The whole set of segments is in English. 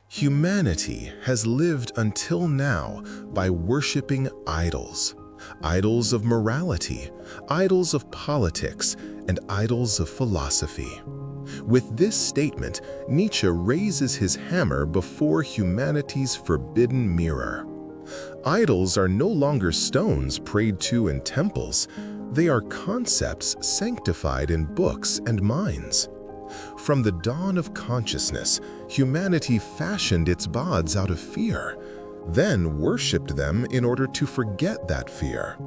Humanity has lived until now by worshiping idols. Idols of morality, idols of politics, and idols of philosophy. With this statement, Nietzsche raises his hammer before humanity's forbidden mirror. Idols are no longer stones prayed to in temples. They are concepts sanctified in books and minds. From the dawn of consciousness, humanity fashioned its gods out of fear, then worshipped them in order to forget that fear.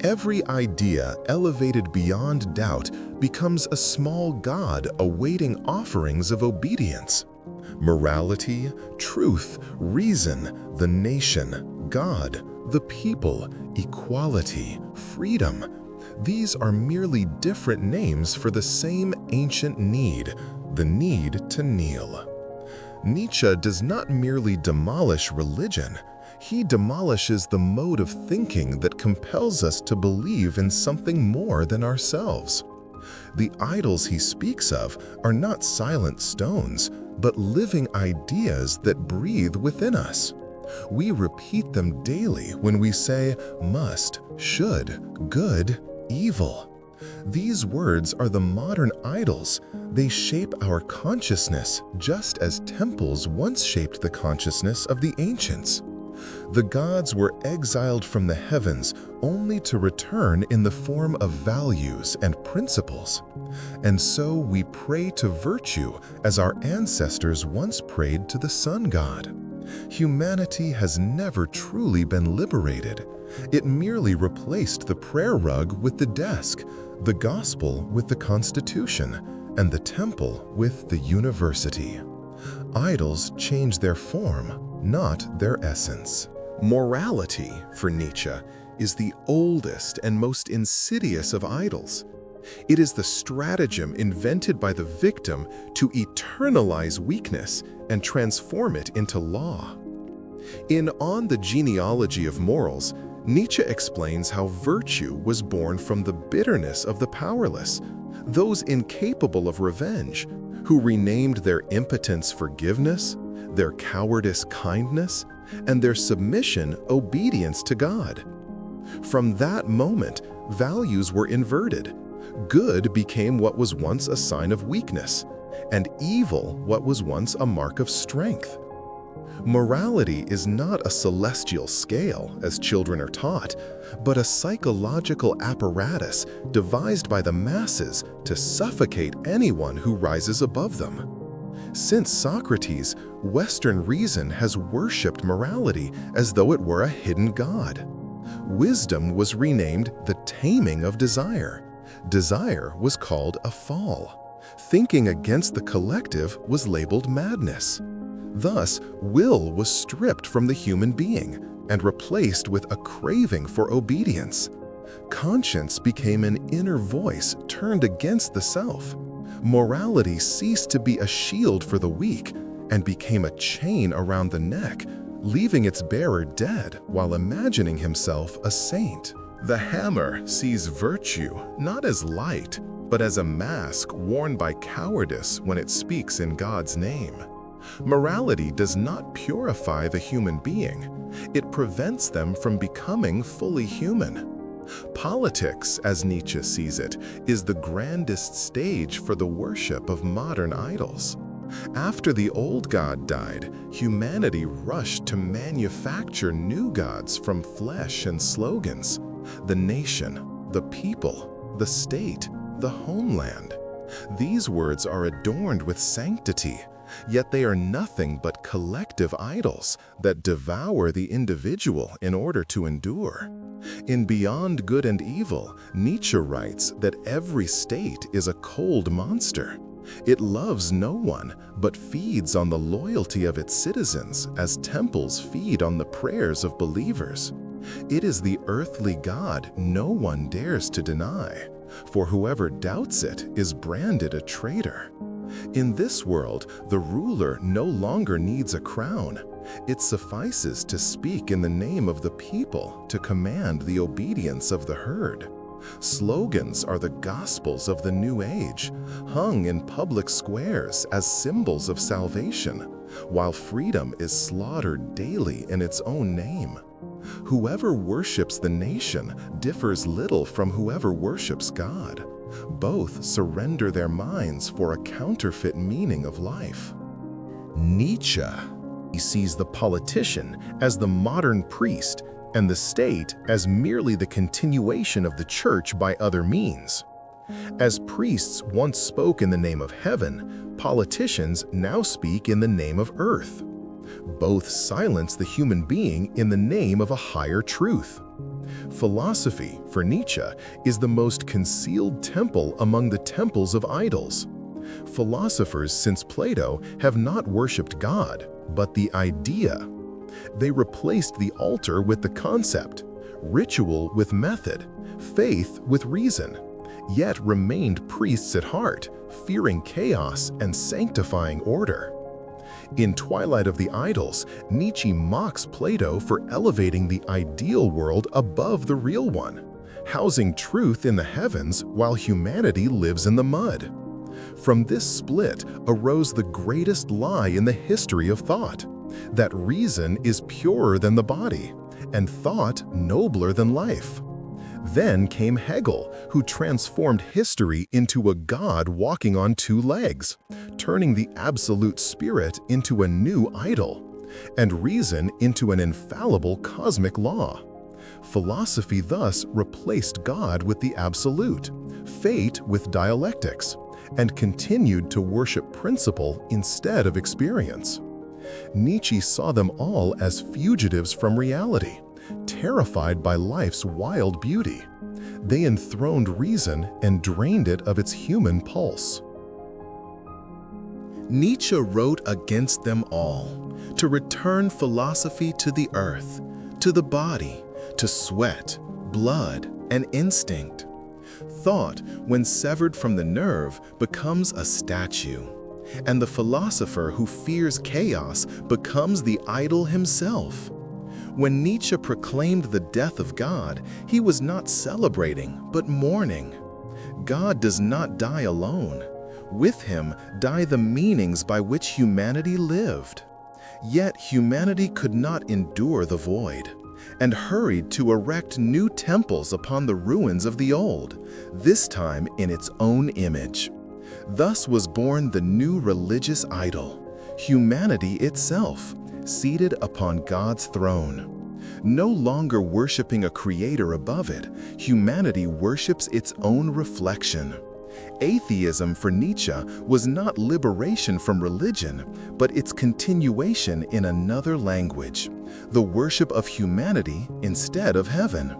Every idea elevated beyond doubt becomes a small god awaiting offerings of obedience. Morality, truth, reason, the nation, God, the people, equality, freedom. These are merely different names for the same ancient need, the need to kneel. Nietzsche does not merely demolish religion, he demolishes the mode of thinking that compels us to believe in something more than ourselves. The idols he speaks of are not silent stones, but living ideas that breathe within us. We repeat them daily when we say must, should, good, evil. These words are the modern idols. They shape our consciousness just as temples once shaped the consciousness of the ancients. The gods were exiled from the heavens only to return in the form of values and principles. And so we pray to virtue as our ancestors once prayed to the sun god. Humanity has never truly been liberated. It merely replaced the prayer rug with the desk, the gospel with the constitution, and the temple with the university. Idols change their form, not their essence. Morality, for Nietzsche, is the oldest and most insidious of idols. It is the stratagem invented by the victim to eternalize weakness and transform it into law. In On the Genealogy of Morals, Nietzsche explains how virtue was born from the bitterness of the powerless, those incapable of revenge, who renamed their impotence forgiveness, their cowardice kindness, and their submission obedience to God. From that moment, values were inverted. Good became what was once a sign of weakness, and evil what was once a mark of strength. Morality is not a celestial scale, as children are taught, but a psychological apparatus devised by the masses to suffocate anyone who rises above them. Since Socrates, Western reason has worshipped morality as though it were a hidden god. Wisdom was renamed the taming of desire. Desire was called a fall. Thinking against the collective was labeled madness. Thus, will was stripped from the human being and replaced with a craving for obedience. Conscience became an inner voice turned against the self. Morality ceased to be a shield for the weak and became a chain around the neck, leaving its bearer dead while imagining himself a saint. The hammer sees virtue not as light, but as a mask worn by cowardice when it speaks in God's name. Morality does not purify the human being. It prevents them from becoming fully human. Politics, as Nietzsche sees it, is the grandest stage for the worship of modern idols. After the old god died, humanity rushed to manufacture new gods from flesh and slogans. The nation, the people, the state, the homeland. These words are adorned with sanctity, yet they are nothing but collective idols that devour the individual in order to endure. In Beyond Good and Evil, Nietzsche writes that every state is a cold monster. It loves no one, but feeds on the loyalty of its citizens as temples feed on the prayers of believers. It is the earthly God no one dares to deny, for whoever doubts it is branded a traitor. In this world, the ruler no longer needs a crown. It suffices to speak in the name of the people to command the obedience of the herd. Slogans are the gospels of the new age, hung in public squares as symbols of salvation. while freedom is slaughtered daily in its own name. Whoever worships the nation differs little from whoever worships God. Both surrender their minds for a counterfeit meaning of life. Nietzsche sees the politician as the modern priest and the state as merely the continuation of the church by other means. As priests once spoke in the name of heaven, politicians now speak in the name of earth. Both silence the human being in the name of a higher truth. Philosophy, for Nietzsche, is the most concealed temple among the temples of idols. Philosophers since Plato have not worshipped God, but the idea. They replaced the altar with the concept, ritual with method, faith with reason, yet remained priests at heart, fearing chaos and sanctifying order. In Twilight of the Idols, Nietzsche mocks Plato for elevating the ideal world above the real one, housing truth in the heavens while humanity lives in the mud. From this split arose the greatest lie in the history of thought, that reason is purer than the body, and thought nobler than life. Then came Hegel, who transformed history into a god walking on two legs, turning the absolute spirit into a new idol, and reason into an infallible cosmic law. Philosophy thus replaced God with the absolute, fate with dialectics, and continued to worship principle instead of experience. Nietzsche saw them all as fugitives from reality, terrified by life's wild beauty. They enthroned reason and drained it of its human pulse. Nietzsche wrote against them all, to return philosophy to the earth, to the body, to sweat, blood, and instinct. Thought, when severed from the nerve, becomes a statue, and the philosopher who fears chaos becomes the idol himself. When Nietzsche proclaimed the death of God, he was not celebrating, but mourning. God does not die alone. With him die the meanings by which humanity lived. Yet humanity could not endure the void, and hurried to erect new temples upon the ruins of the old, this time in its own image. Thus was born the new religious idol, humanity itself, seated upon God's throne. No longer worshiping a creator above it, humanity worships its own reflection. Atheism for Nietzsche was not liberation from religion, but its continuation in another language, the worship of humanity instead of heaven.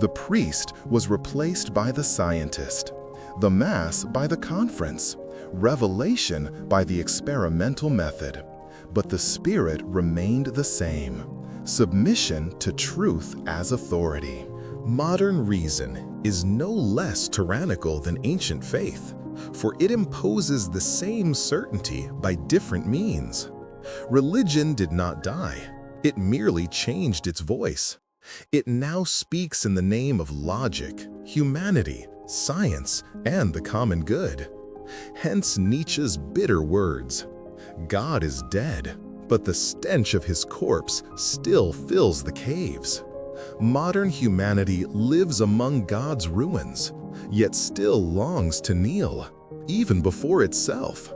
The priest was replaced by the scientist, the mass by the conference, revelation by the experimental method. But the spirit remained the same, submission to truth as authority. Modern reason is no less tyrannical than ancient faith, for it imposes the same certainty by different means. Religion did not die, it merely changed its voice. It now speaks in the name of logic, humanity, science, and the common good. Hence Nietzsche's bitter words. God is dead, but the stench of his corpse still fills the caves. Modern humanity lives among God's ruins, yet still longs to kneel, even before itself.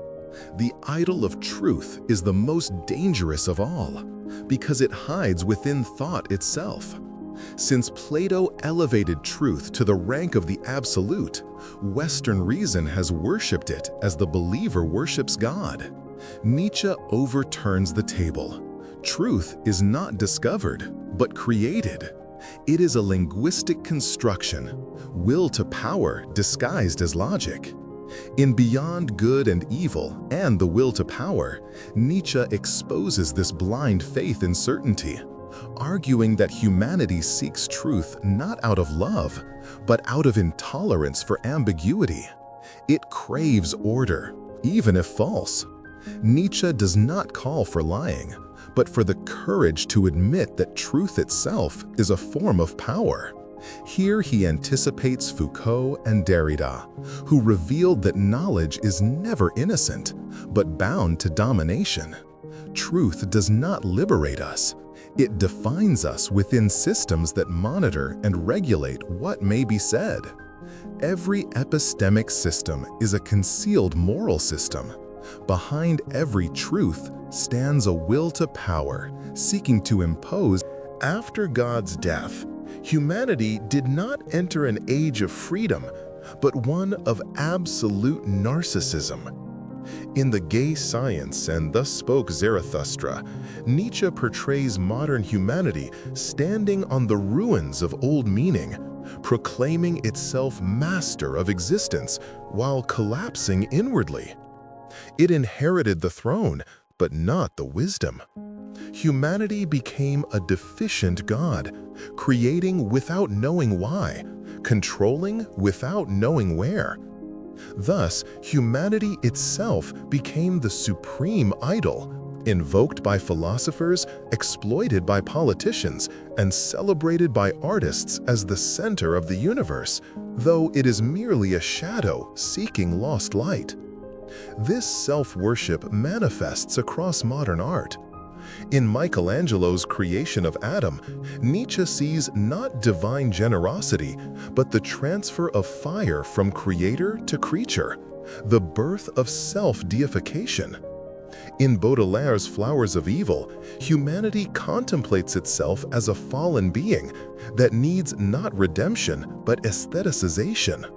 The idol of truth is the most dangerous of all, because it hides within thought itself. Since Plato elevated truth to the rank of the absolute, Western reason has worshipped it as the believer worships God. Nietzsche overturns the table. Truth is not discovered, but created. It is a linguistic construction, will to power disguised as logic. In Beyond Good and Evil and The Will to Power, Nietzsche exposes this blind faith in certainty, arguing that humanity seeks truth not out of love, but out of intolerance for ambiguity. It craves order, even if false. Nietzsche does not call for lying, but for the courage to admit that truth itself is a form of power. Here he anticipates Foucault and Derrida, who revealed that knowledge is never innocent, but bound to domination. Truth does not liberate us. It defines us within systems that monitor and regulate what may be said. Every epistemic system is a concealed moral system. Behind every truth stands a will to power, seeking to impose. After God's death, humanity did not enter an age of freedom, but one of absolute narcissism. In The Gay Science and Thus Spoke Zarathustra, Nietzsche portrays modern humanity standing on the ruins of old meaning, proclaiming itself master of existence while collapsing inwardly. It inherited the throne, but not the wisdom. Humanity became a deficient God, creating without knowing why, controlling without knowing where. Thus, humanity itself became the supreme idol, invoked by philosophers, exploited by politicians, and celebrated by artists as the center of the universe, though it is merely a shadow seeking lost light. This self-worship manifests across modern art. In Michelangelo's creation of Adam, Nietzsche sees not divine generosity, but the transfer of fire from creator to creature, the birth of self-deification. In Baudelaire's Flowers of Evil, humanity contemplates itself as a fallen being that needs not redemption but aestheticization.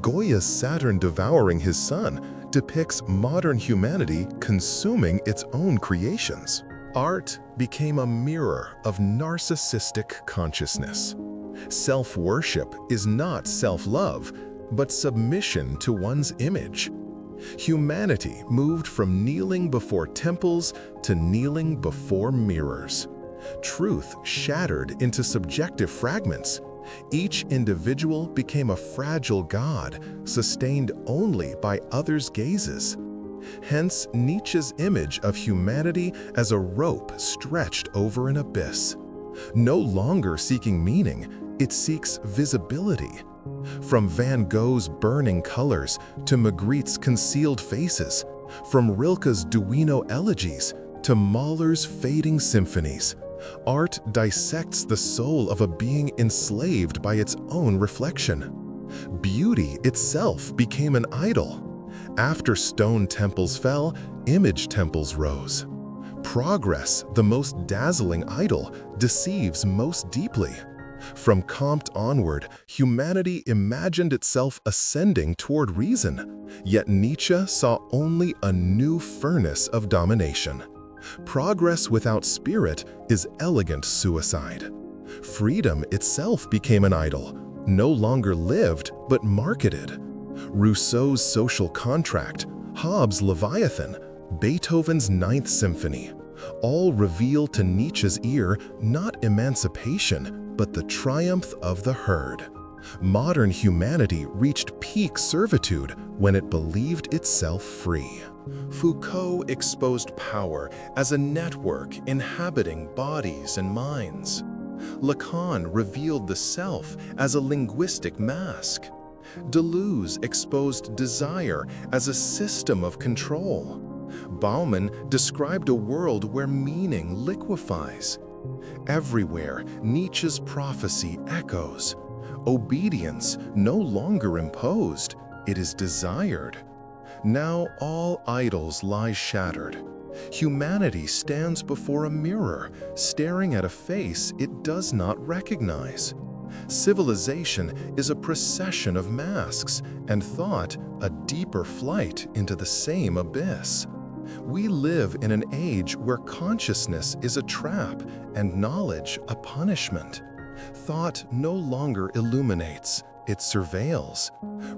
Goya's Saturn devouring his son depicts modern humanity consuming its own creations. Art became a mirror of narcissistic consciousness. Self-worship is not self-love, but submission to one's image. Humanity moved from kneeling before temples to kneeling before mirrors. Truth shattered into subjective fragments. Each individual became a fragile god, sustained only by others' gazes. Hence Nietzsche's image of humanity as a rope stretched over an abyss. No longer seeking meaning, it seeks visibility. From Van Gogh's burning colors to Magritte's concealed faces, from Rilke's Duino elegies to Mahler's fading symphonies, art dissects the soul of a being enslaved by its own reflection. Beauty itself became an idol. After stone temples fell, image temples rose. Progress, the most dazzling idol, deceives most deeply. From Comte onward, humanity imagined itself ascending toward reason, yet Nietzsche saw only a new furnace of domination. Progress without spirit is elegant suicide. Freedom itself became an idol, no longer lived but marketed. Rousseau's Social Contract, Hobbes' Leviathan, Beethoven's Ninth Symphony, all reveal to Nietzsche's ear not emancipation, but the triumph of the herd. Modern humanity reached peak servitude when it believed itself free. Foucault exposed power as a network inhabiting bodies and minds. Lacan revealed the self as a linguistic mask. Deleuze exposed desire as a system of control. Bauman described a world where meaning liquefies. Everywhere, Nietzsche's prophecy echoes. Obedience no longer imposed, it is desired. Now all idols lie shattered. Humanity stands before a mirror, staring at a face it does not recognize. Civilization is a procession of masks, and thought a deeper flight into the same abyss. We live in an age where consciousness is a trap and knowledge a punishment. Thought no longer illuminates, it surveils.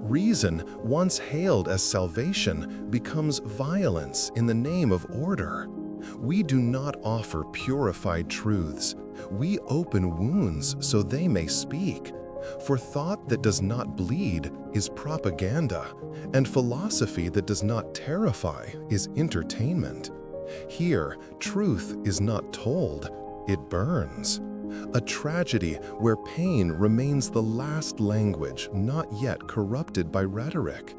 Reason, once hailed as salvation, becomes violence in the name of order. We do not offer purified truths. We open wounds so they may speak. For thought that does not bleed is propaganda, and philosophy that does not terrify is entertainment. Here, truth is not told, it burns. A tragedy where pain remains the last language not yet corrupted by rhetoric.